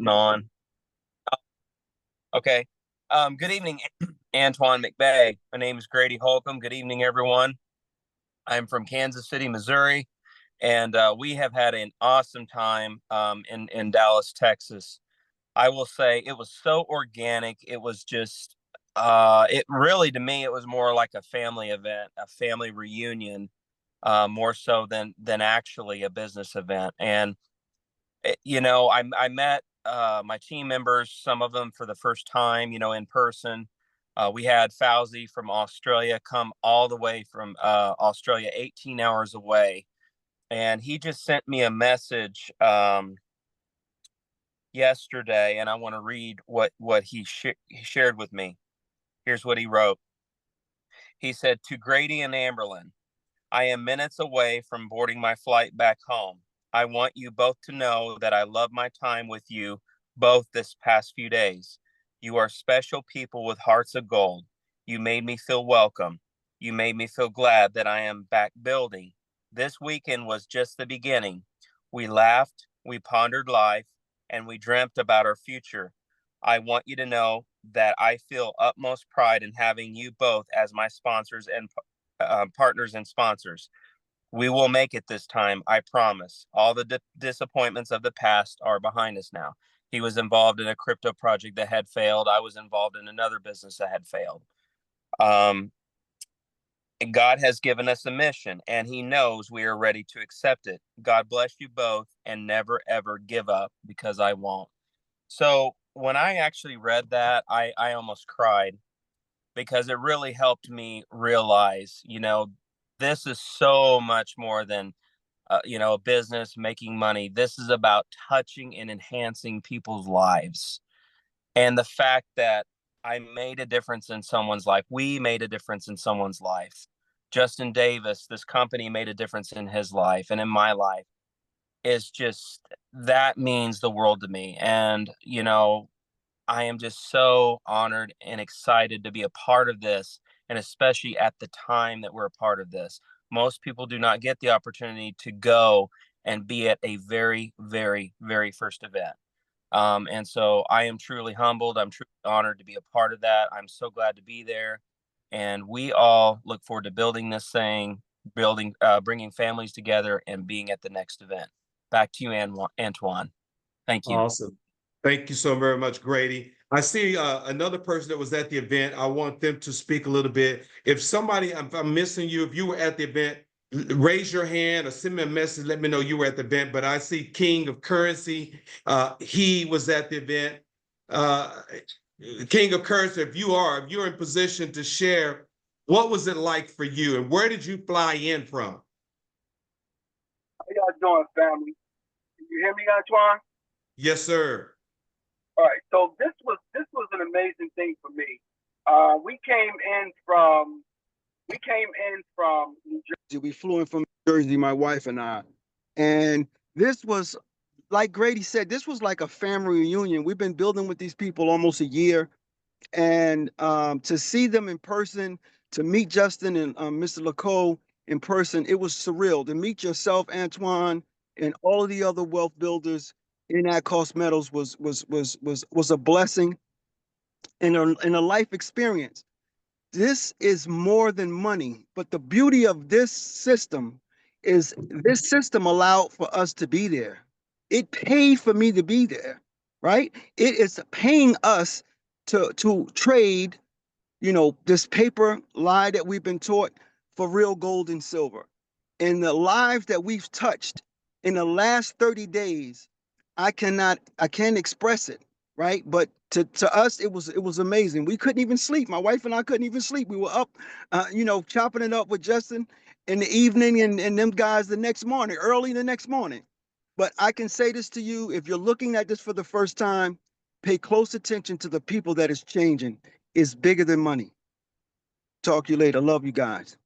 On. Okay. Good evening, Antoine McVeigh. My name is Grady Holcomb. Good evening, everyone. I'm from Kansas City, Missouri, and we have had an awesome time in Dallas, Texas. I will say it was so organic. It was just, it really, to me, it was more like a family event, a family reunion, more so than actually a business event. And I met my team members, some of them for the first time, in person. We had Fauzi from Australia come all the way from Australia, 18 hours away. And he just sent me a message yesterday, and I want to read what he shared with me. Here's what he wrote. He said, "To Grady and Amberlyn, I am minutes away from boarding my flight back home. I want you both to know that I love my time with you both this past few days. You are special people with hearts of gold. You made me feel welcome. You made me feel glad that I am back building. This weekend was just the beginning. We laughed, we pondered life, and we dreamt about our future. I want you to know that I feel utmost pride in having you both as my sponsors and partners and sponsors. We will make it this time, I promise. All the disappointments of the past are behind us now." He was involved in a crypto project that had failed. I was involved in another business that had failed. Um, God has given us a mission, and He knows we are ready to accept it. God bless you both, and never ever give up, because I won't. So when I actually read that, I almost cried, because it really helped me realize, this is so much more than, a business making money. This is about touching and enhancing people's lives. And the fact that I made a difference in someone's life, we made a difference in someone's life. Justin Davis, this company made a difference in his life and in my life, is just, that means the world to me. And, I am just so honored and excited to be a part of this, and especially at the time that we're a part of this. Most people do not get the opportunity to go and be at a very, very, very first event. And so I am truly humbled. I'm truly honored to be a part of that. I'm so glad to be there. And we all look forward to building this thing, bringing families together, and being at the next event. Back to you, Antoine. Thank you. Awesome. Thank you so very much, Grady. I see another person that was at the event. I want them to speak a little bit. If I'm missing you, if you were at the event, raise your hand or send me a message. Let me know you were at the event. But I see King of Currency. He was at the event. Uh, King of Currency, if you're in position to share, what was it like for you, and where did you fly in from? How y'all doing, family? Can you hear me, Antoine? Yes, sir. All right. So this was an amazing thing for me. We came in from New Jersey. We flew in from New Jersey, my wife and I, and this was, like Grady said, this was like a family reunion. We've been building with these people almost a year, and to see them in person, to meet Justin and Mr. Laco in person, it was surreal. To meet yourself, Antoine, and all of the other wealth builders in at Cost Metals was a blessing and a life experience. This is more than money, but the beauty of this system allowed for us to be there. It paid for me to be there, right? It is paying us to trade, this paper lie that we've been taught for real gold and silver. And the lives that we've touched in the last 30 days, I can't express it, right? But to us, it was amazing. We couldn't even sleep. My wife and I couldn't even sleep. We were up, chopping it up with Justin in the evening, and them guys the next morning, early the next morning. But I can say this to you: if you're looking at this for the first time, pay close attention to the people that is changing. It's bigger than money. Talk to you later. Love you guys.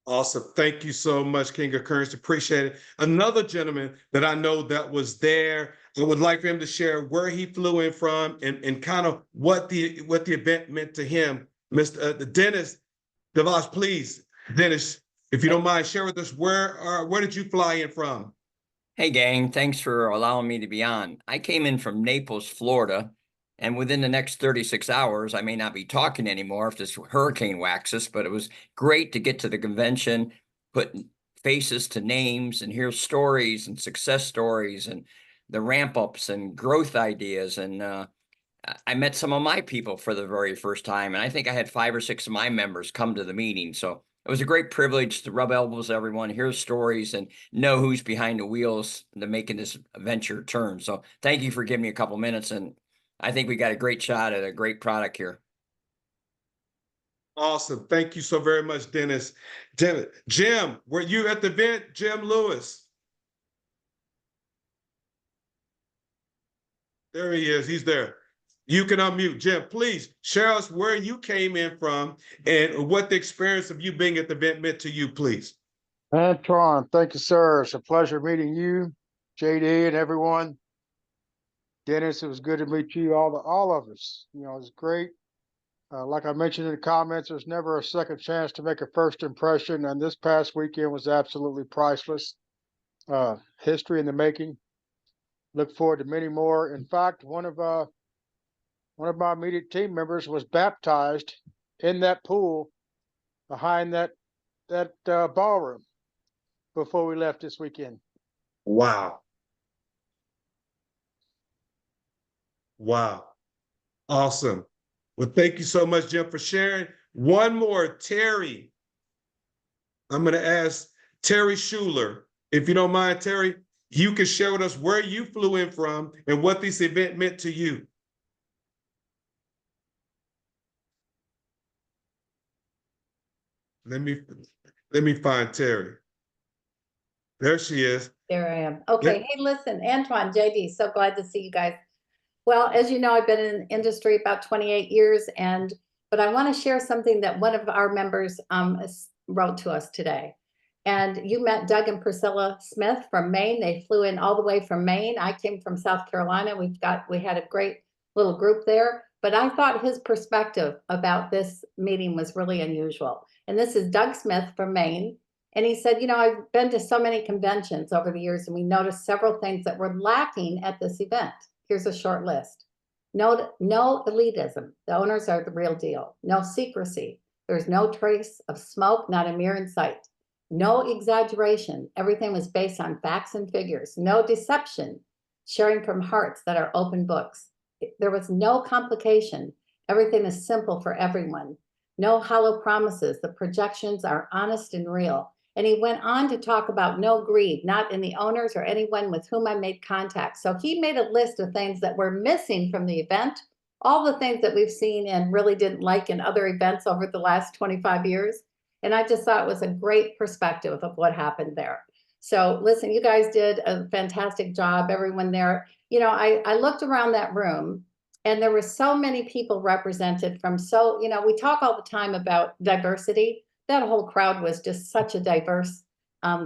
Awesome. Thank you so much, King of Currency. Appreciate it. Another gentleman that I know that was there, I would like for him to share where he flew in from, and kind of what the event meant to him. Mr. Dennis DeVos, please. Dennis, if you don't mind, share with us where did you fly in from? Hey, gang, thanks for allowing me to be on. I came in from Naples, Florida, and within the next 36 hours, I may not be talking anymore if this hurricane whacks us, but it was great to get to the convention, put faces to names, and hear stories and success stories and the ramp ups and growth ideas. And I met some of my people for the very first time, and I think I had 5 or 6 of my members come to the meeting. So it was a great privilege to rub elbows with everyone, hear stories, and know who's behind the wheels to making this venture turn. So thank you for giving me a couple minutes, and I think we got a great shot at a great product here. Awesome. Thank you so very much, Dennis. Jim, were you at the event? Jim Lewis. There he is. He's there. You can unmute. Jim, please share us where you came in from and what the experience of you being at the event meant to you, please. Antoine, thank you, sir. It's a pleasure meeting you, JD, and everyone. Dennis, it was good to meet you, all of us. You know, it's great. Like I mentioned in the comments, there's never a second chance to make a first impression, and this past weekend was absolutely priceless. History in the making. Look forward to many more. In fact, one of my immediate team members was baptized in that pool behind that ballroom before we left this weekend. Wow. Wow. Awesome. Well, thank you so much, Jim, for sharing. One more, Terry. I'm going to ask Terry Schuler, if you don't mind, Terry, you can share with us where you flew in from and what this event meant to you. Let me find Terry. There she is. There I am. Okay. Hey, listen, Antoine, JD, so glad to see you guys. Well, as you know, I've been in the industry about 28 years, but I want to share something that one of our members wrote to us today. And you met Doug and Priscilla Smith from Maine. They flew in all the way from Maine. I came from South Carolina. We had a great little group there, but I thought his perspective about this meeting was really unusual. And this is Doug Smith from Maine. And he said, you know, I've been to so many conventions over the years, and we noticed several things that were lacking at this event. Here's a short list. No elitism. The owners are the real deal. No secrecy. There's no trace of smoke, not a mirror in sight. No exaggeration. Everything was based on facts and figures. No deception. Sharing from hearts that are open books. There was no complication. Everything is simple for everyone. No hollow promises. The projections are honest and real. And he went on to talk about no greed, not in the owners or anyone with whom I made contact. So he made a list of things that were missing from the event, all the things that we've seen and really didn't like in other events over the last 25 years. And I just thought it was a great perspective of what happened there. So listen, you guys did a fantastic job, everyone there. You know, I looked around that room, and there were so many people represented from we talk all the time about diversity. That whole crowd was just such a diverse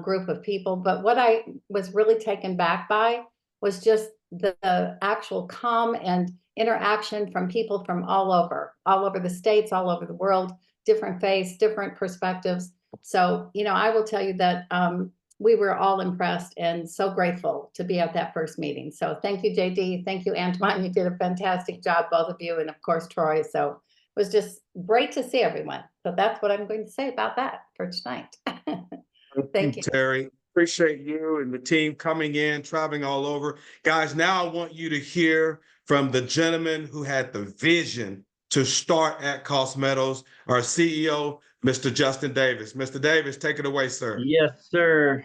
group of people. But what I was really taken back by was just the actual calm and interaction from people from all over the states, all over the world, different faiths, different perspectives. So, you know, I will tell you that we were all impressed and so grateful to be at that first meeting. So thank you, JD. Thank you, Antoine. You did a fantastic job, both of you, and of course, Troy. So it was just great to see everyone. So that's what I'm going to say about that for tonight. Thank you, Terry. Appreciate you and the team coming in, traveling all over. Guys, now I want you to hear from the gentleman who had the vision to start at Cost Metals, our CEO, Mr. Justin Davis. Mr. Davis, take it away, sir. Yes, sir.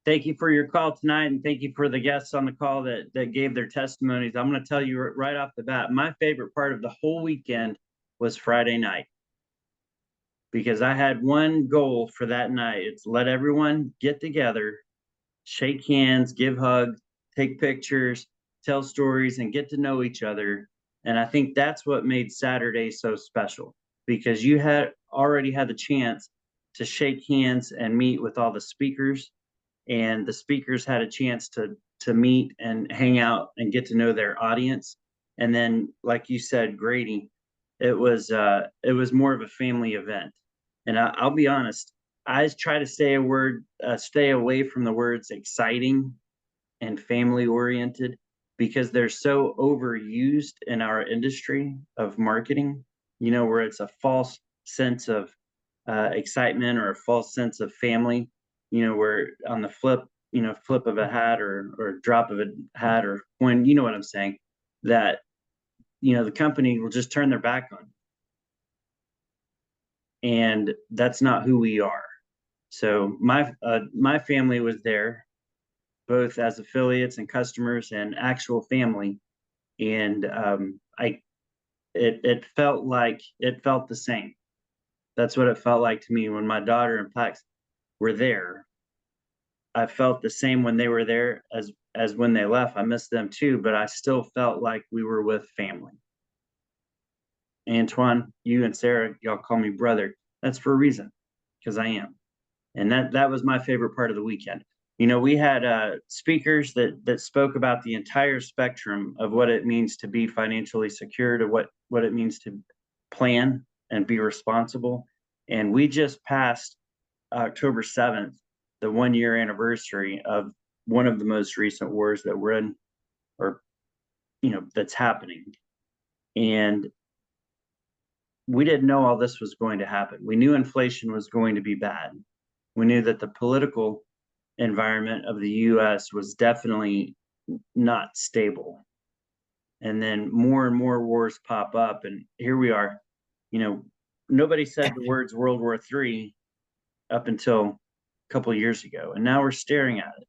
Thank you for your call tonight, and thank you for the guests on the call that gave their testimonies. I'm going to tell you right off the bat, my favorite part of the whole weekend was Friday night, because I had one goal for that night. It's let everyone get together, shake hands, give hugs, take pictures, tell stories, and get to know each other. And I think that's what made Saturday so special, because you had already had the chance to shake hands and meet with all the speakers, and the speakers had a chance to meet and hang out and get to know their audience. And then, like you said, Grady, it was more of a family event. And I'll be honest, I try to stay away from the words exciting and family oriented because they're so overused in our industry of marketing, you know, where it's a false sense of excitement or a false sense of family, you know, where on the flip, you know, flip of a hat or drop of a hat or when, you know what I'm saying, that, you know, the company will just turn their back on. And that's not who we are. So my family was there, both as affiliates and customers and actual family, and it felt the same. That's what it felt like to me when my daughter and Pax were there. I felt the same when they were there as when they left. I missed them too, but I still felt like we were with family. Antoine, you and Sarah, y'all call me brother. That's for a reason, because I am. And that was my favorite part of the weekend. You know, we had speakers that spoke about the entire spectrum of what it means to be financially secure, to what it means to plan and be responsible. And we just passed October 7th, the 1-year anniversary of one of the most recent wars that we're in, or, you know, that's happening. And we didn't know all this was going to happen. We knew inflation was going to be bad. We knew that the political environment of the US was definitely not stable. And then more and more wars pop up, and here we are. You know, nobody said the words World War III up until a couple of years ago, and now we're staring at it.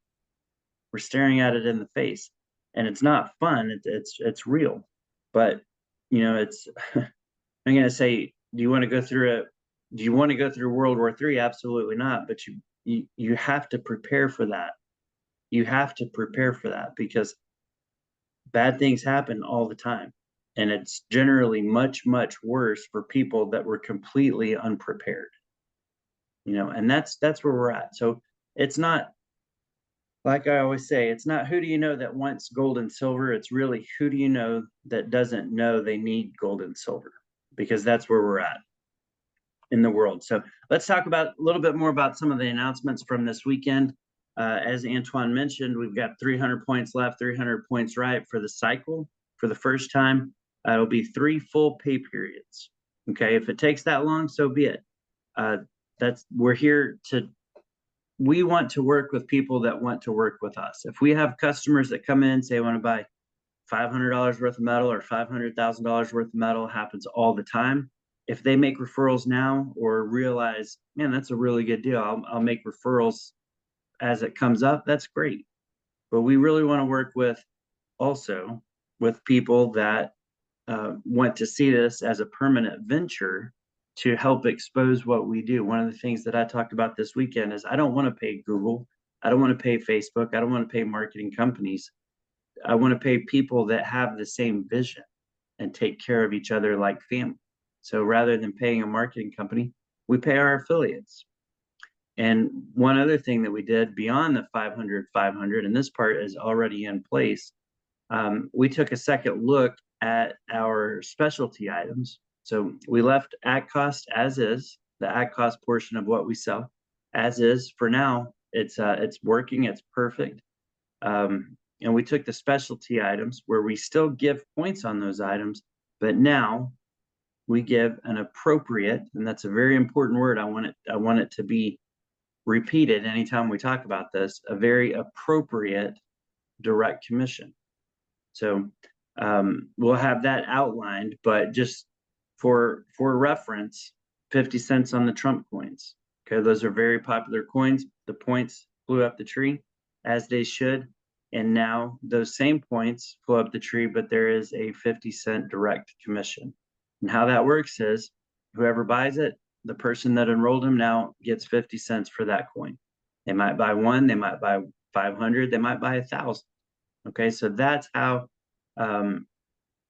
We're staring at it in the face, and it's not fun. It's real, but you know, it's. I'm gonna say, do you want to go through World War III? Absolutely not. But you have to prepare for that. You have to prepare for that because bad things happen all the time. And it's generally much, much worse for people that were completely unprepared. You know, and that's where we're at. So it's not, like I always say, it's not who do you know that wants gold and silver. It's really who do you know that doesn't know they need gold and silver, because that's where we're at in the world. So let's talk about a little bit more about some of the announcements from this weekend. As Antoine mentioned, we've got 300 points left, 300 points right for the cycle for the first time. It'll be 3 full pay periods. Okay, if it takes that long, so be it. We want to work with people that want to work with us. If we have customers that come in, say, want to buy $500 worth of metal or $500,000 worth of metal, happens all the time. If they make referrals now or realize, man, that's a really good deal, I'll make referrals as it comes up, that's great. But we really want to work with people that want to see this as a permanent venture to help expose what we do. One of the things that I talked about this weekend is I don't want to pay Google. I don't want to pay Facebook. I don't want to pay marketing companies. I want to pay people that have the same vision and take care of each other like family. So rather than paying a marketing company, we pay our affiliates. And one other thing that we did beyond the 500, and this part is already in place, we took a second look at our specialty items. So we left at cost as is, the at cost portion of what we sell as is for now. It's working, it's perfect. And we took the specialty items where we still give points on those items, but now we give an appropriate, and that's a very important word. I want it to be repeated anytime we talk about this, a very appropriate direct commission. So we'll have that outlined, but just for reference, 50 cents on the Trump coins. Okay, those are very popular coins. The points flew up the tree, as they should. And now those same points flew up the tree, but there is a 50-cent direct commission. And how that works is whoever buys it, the person that enrolled them now gets 50 cents for that coin. They might buy one, they might buy 500, they might buy 1,000. Okay, so that's how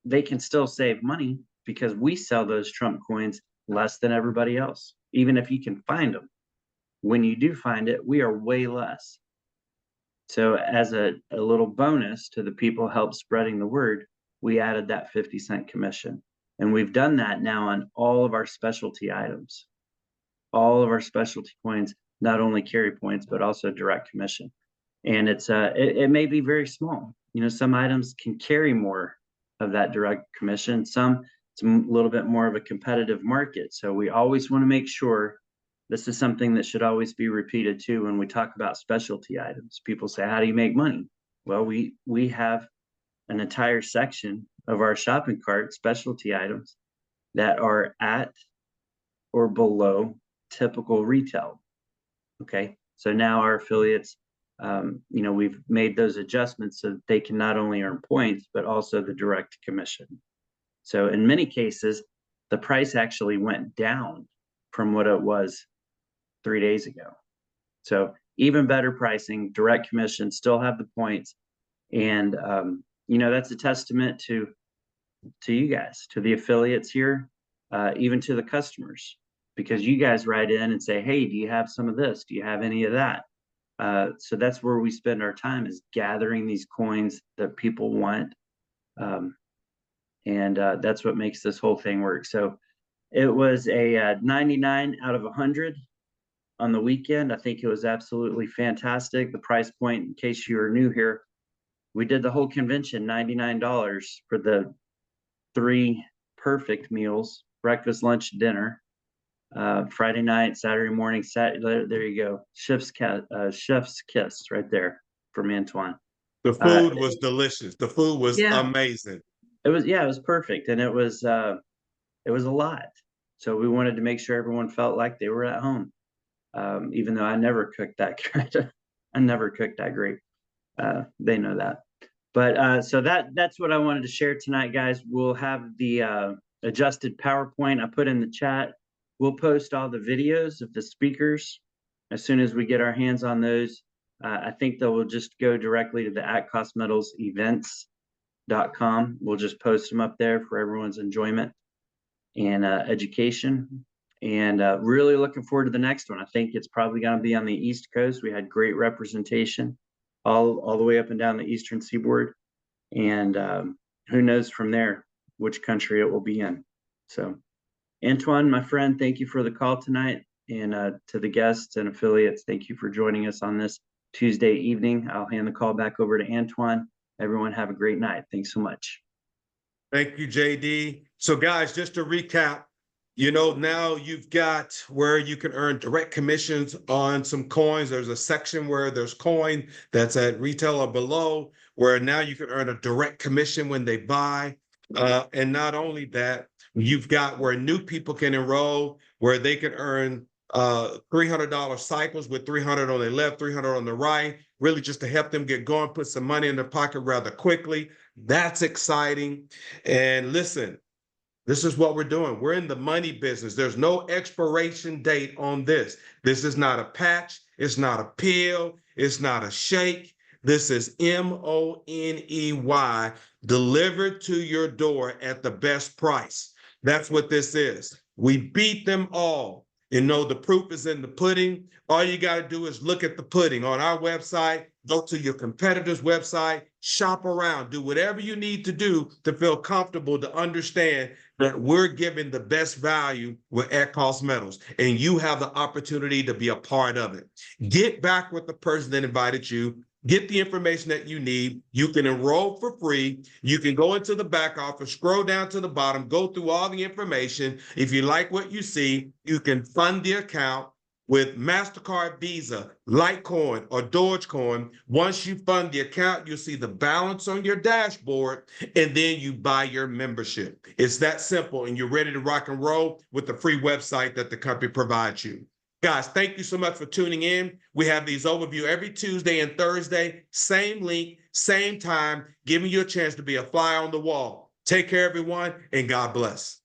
they can still save money, because we sell those Trump coins less than everybody else, even if you can find them. When you do find it, we are way less. So as a little bonus to the people help spreading the word, we added that 50-cent commission. And we've done that now on all of our specialty items. All of our specialty coins not only carry points, but also direct commission. And it may be very small. You know, some items can carry more of that direct commission. Some, it's a little bit more of a competitive market. So we always want to make sure this is something that should always be repeated too when we talk about specialty items. People say, how do you make money? Well, we have an entire section of our shopping cart, specialty items, that are at or below typical retail. Okay, so now our affiliates, you know, we've made those adjustments so that they can not only earn points, but also the direct commission. So in many cases, the price actually went down from what it was 3 days ago. So even better pricing, direct commission, still have the points. And, you know, that's a testament to you guys, to the affiliates here, even to the customers, because you guys write in and say, hey, do you have some of this? Do you have any of that? So that's where we spend our time, is gathering these coins that people want. And that's what makes this whole thing work. So it was a 99 out of 100 on the weekend. I think it was absolutely fantastic. The price point, in case you are new here, we did the whole convention, $99 for the 3 perfect meals, breakfast, lunch, dinner, Friday night, Saturday morning, there you go. Chef's kiss right there from Antoine. The food was delicious. The food was amazing. It was perfect. And it was a lot. So we wanted to make sure everyone felt like they were at home. Even though I never cooked that good. I never cooked that great. They know that. But so that's what I wanted to share tonight, guys. We'll have the adjusted PowerPoint I put in the chat. We'll post all the videos of the speakers as soon as we get our hands on those. I think that will just go directly to the atcostmetalsevents.com. We'll just post them up there for everyone's enjoyment and education. And really looking forward to the next one. I think it's probably going to be on the East Coast. We had great representation all the way up and down the Eastern Seaboard. And who knows from there which country it will be in. So Antoine, my friend, thank you for the call tonight. And to the guests and affiliates, thank you for joining us on this Tuesday evening. I'll hand the call back over to Antoine. Everyone have a great night. Thanks so much. Thank you, JD. So guys, just to recap, you know, now you've got where you can earn direct commissions on some coins. There's a section where there's coin that's at retail or below, where now you can earn a direct commission when they buy. And not only that, you've got where new people can enroll, where they can earn $300 cycles with 300 on the left, 300 on the right, really just to help them get going, put some money in their pocket rather quickly. That's exciting. And listen, this is what we're doing. We're in the money business. There's no expiration date on this. This is not a patch. It's not a pill. It's not a shake. This is MONEY delivered to your door at the best price. That's what this is. We beat them all. You know, the proof is in the pudding. All you got to do is look at the pudding on our website, go to your competitor's website, shop around, do whatever you need to do to feel comfortable to understand that we're giving the best value with at cost metals, and you have the opportunity to be a part of it. Get back with the person that invited you. Get the information that you need. You can enroll for free. You can go into the back office, scroll down to the bottom, go through all the information. If you like what you see, you can fund the account with MasterCard, Visa, Litecoin, or Dogecoin. Once you fund the account, you'll see the balance on your dashboard, and then you buy your membership. It's that simple, and you're ready to rock and roll with the free website that the company provides you. Guys, thank you so much for tuning in. We have these overview every Tuesday and Thursday, same link, same time, giving you a chance to be a fly on the wall. Take care, everyone, and God bless.